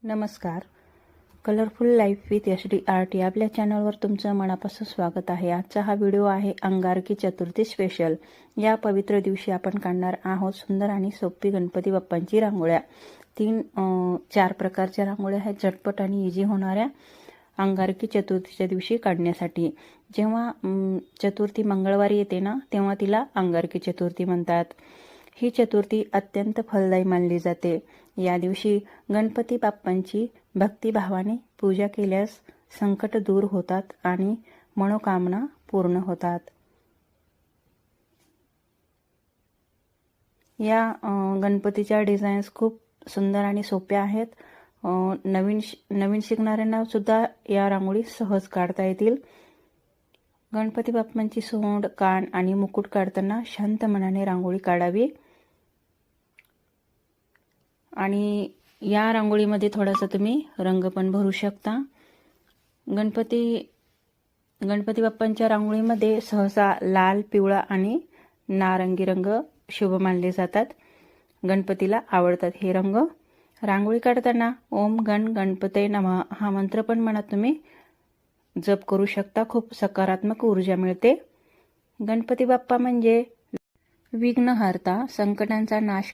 नमस्कार. Colourful life with SDRT आपल्या चॅनलवर तुमचं मनापासून स्वागत आहे. आजचा हा व्हिडिओ आहे अंगारकी चतुर्थी स्पेशल. या पवित्र दिवशी आपण काढणार आहोत सुंदर आणि सोपी गणपती बाप्पांची रांगोळ्या. 4 प्रकारच्या रांगोळ्या आहेत, झटपट आणि इझी होणाऱ्या अंगारकी चतुर्थीच्या दिवशी काढण्यासाठी. जेव्हा चतुर्थी मंगळवारी येते ना, तेव्हा तिला अंगारकी चतुर्थी म्हणतात. ही चतुर्थी अत्यंत फलदायी मानली जाते. या दिवशी गणपती बाप्पांची भक्तिभावाने पूजा केल्यास संकट दूर होतात आणि मनोकामना पूर्ण होतात. या गणपतीच्या डिझाईन्स खूप सुंदर आणि सोप्या आहेत. नवीन शिकणाऱ्यांना सुद्धा या रांगोळी सहज काढता येतील. गणपती बाप्पांची सोंड, कान आणि मुकुट काढताना शांत मनाने रांगोळी काढावी. आणि या रांगोळीमध्ये थोडासा तुम्ही रंग पण भरू शकता. गणपती बाप्पांच्या रांगोळीमध्ये सहसा लाल, पिवळा आणि नारंगी रंग शुभ मानले जातात. गणपतीला आवडतात हे रंग. रांगोळी काढताना ओम गण गणपते नमः हा मंत्र पण मनात तुम्ही जप करू शकता. खूप सकारात्मक ऊर्जा मिळते. गणपती बाप्पा म्हणजे विघ्नहर्ता, संकटांचा नाश